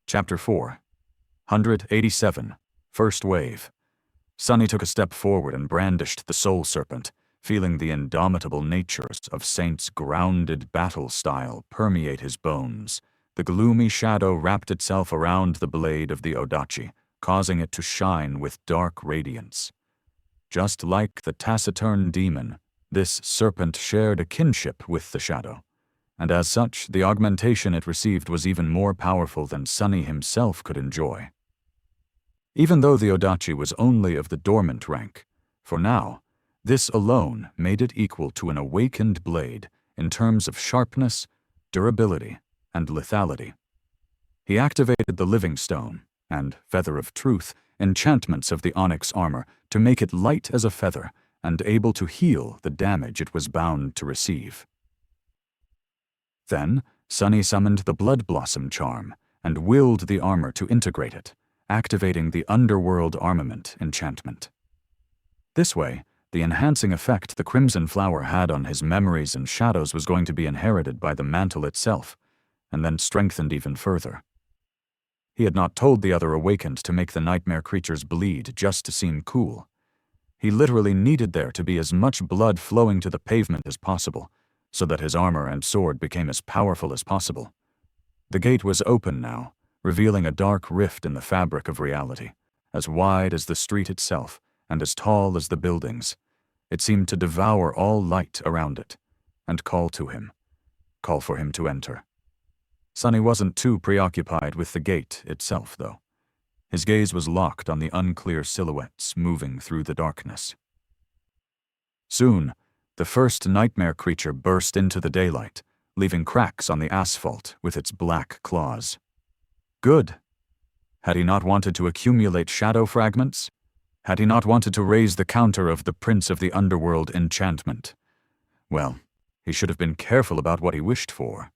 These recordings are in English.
Chapter 4. 187. First Wave. Sunny took a step forward and brandished the soul serpent, feeling the indomitable natures of Saint's grounded battle style permeate his bones. The gloomy shadow wrapped itself around the blade of the Odachi, causing it to shine with dark radiance. Just like the taciturn demon, this serpent shared a kinship with the shadow, and as such, the augmentation it received was even more powerful than Sunny himself could enjoy. Even though the Odachi was only of the dormant rank, for now, this alone made it equal to an awakened blade in terms of sharpness, durability, and lethality. He activated the Living Stone and Feather of Truth enchantments of the onyx armor to make it light as a feather and able to heal the damage it was bound to receive. Then, Sunny summoned the Blood Blossom charm and willed the armor to integrate it, activating the Underworld Armament enchantment. This way, the enhancing effect the Crimson Flower had on his memories and shadows was going to be inherited by the mantle itself, and then strengthened even further. He had not told the other Awakened to make the nightmare creatures bleed just to seem cool. He literally needed there to be as much blood flowing to the pavement as possible, so that his armor and sword became as powerful as possible. The gate was open now, revealing a dark rift in the fabric of reality, as wide as the street itself and as tall as the buildings. It seemed to devour all light around it, and call to him, call for him to enter. Sunny wasn't too preoccupied with the gate itself, though. His gaze was locked on the unclear silhouettes moving through the darkness. Soon, the first nightmare creature burst into the daylight, leaving cracks on the asphalt with its black claws. Good. Had he not wanted to accumulate shadow fragments? Had he not wanted to raise the counter of the Prince of the Underworld enchantment? Well, he should have been careful about what he wished for.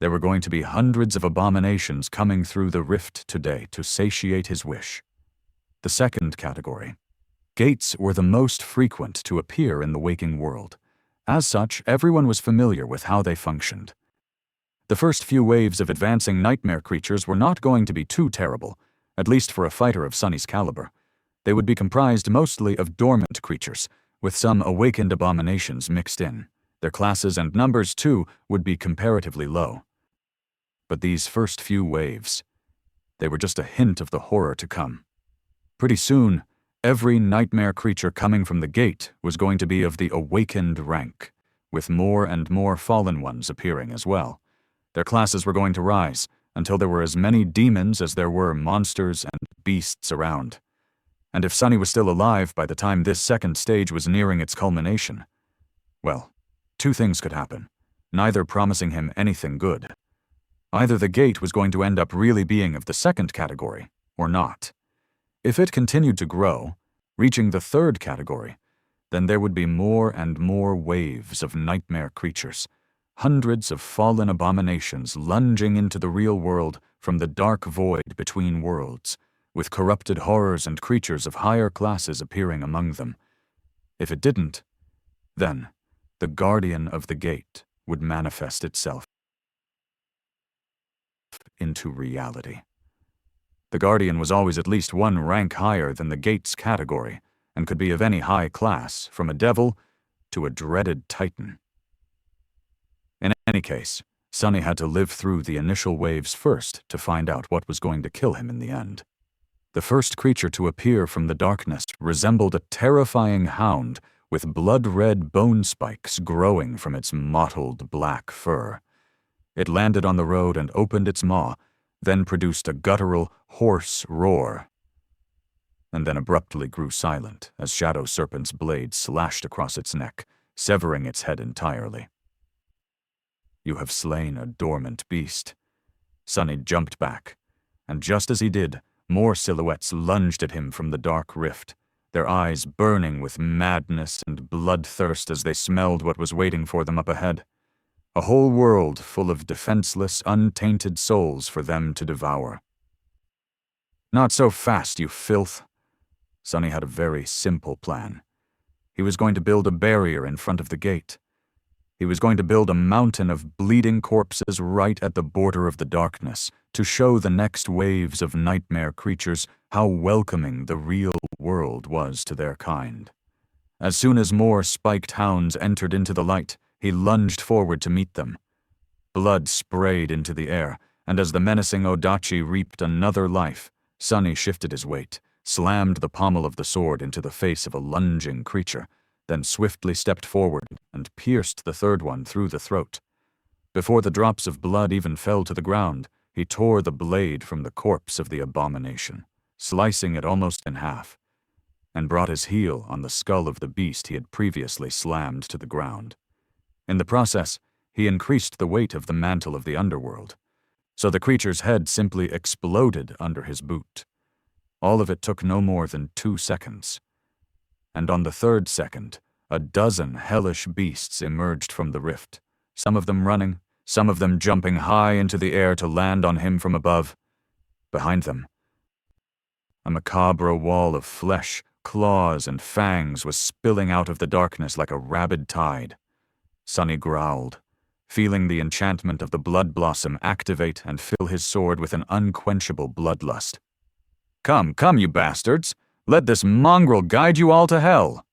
There were going to be hundreds of abominations coming through the rift today to satiate his wish. The second category. Gates were the most frequent to appear in the waking world. As such, everyone was familiar with how they functioned. The first few waves of advancing nightmare creatures were not going to be too terrible, at least for a fighter of Sunny's caliber. They would be comprised mostly of dormant creatures, with some awakened abominations mixed in. Their classes and numbers, too, would be comparatively low. But these first few waves, they were just a hint of the horror to come. Pretty soon, every nightmare creature coming from the gate was going to be of the awakened rank, with more and more fallen ones appearing as well. Their classes were going to rise until there were as many demons as there were monsters and beasts around. And if Sunny was still alive by the time this second stage was nearing its culmination, well, two things could happen, neither promising him anything good. Either the gate was going to end up really being of the second category, or not. If it continued to grow, reaching the third category, then there would be more and more waves of nightmare creatures, hundreds of fallen abominations lunging into the real world from the dark void between worlds, with corrupted horrors and creatures of higher classes appearing among them. If it didn't, then the guardian of the gate would manifest itself into reality. The guardian was always at least one rank higher than the gate's category, and could be of any high class, from a devil to a dreaded titan. In any case, Sunny had to live through the initial waves first to find out what was going to kill him in the end. The first creature to appear from the darkness resembled a terrifying hound with blood-red bone spikes growing from its mottled black fur. It landed on the road and opened its maw, then produced a guttural, hoarse roar, and then abruptly grew silent as Shadow Serpent's blade slashed across its neck, severing its head entirely. You have slain a dormant beast. Sunny jumped back, and just as he did, more silhouettes lunged at him from the dark rift, their eyes burning with madness and bloodthirst as they smelled what was waiting for them up ahead. A whole world full of defenseless, untainted souls for them to devour. Not so fast, you filth. Sunny had a very simple plan. He was going to build a barrier in front of the gate. He was going to build a mountain of bleeding corpses right at the border of the darkness to show the next waves of nightmare creatures how welcoming the real world was to their kind. As soon as more spiked hounds entered into the light, he lunged forward to meet them. Blood sprayed into the air, and as the menacing Odachi reaped another life, Sunny shifted his weight, slammed the pommel of the sword into the face of a lunging creature, then swiftly stepped forward and pierced the third one through the throat. Before the drops of blood even fell to the ground, he tore the blade from the corpse of the abomination, slicing it almost in half, and brought his heel on the skull of the beast he had previously slammed to the ground. In the process, he increased the weight of the mantle of the underworld, so the creature's head simply exploded under his boot. All of it took no more than 2 seconds. And on the third second, a dozen hellish beasts emerged from the rift, some of them running, some of them jumping high into the air to land on him from above. Behind them, a macabre wall of flesh, claws, and fangs was spilling out of the darkness like a rabid tide. Sunny growled, feeling the enchantment of the blood blossom activate and fill his sword with an unquenchable bloodlust. "Come, come, you bastards! Let this mongrel guide you all to hell!"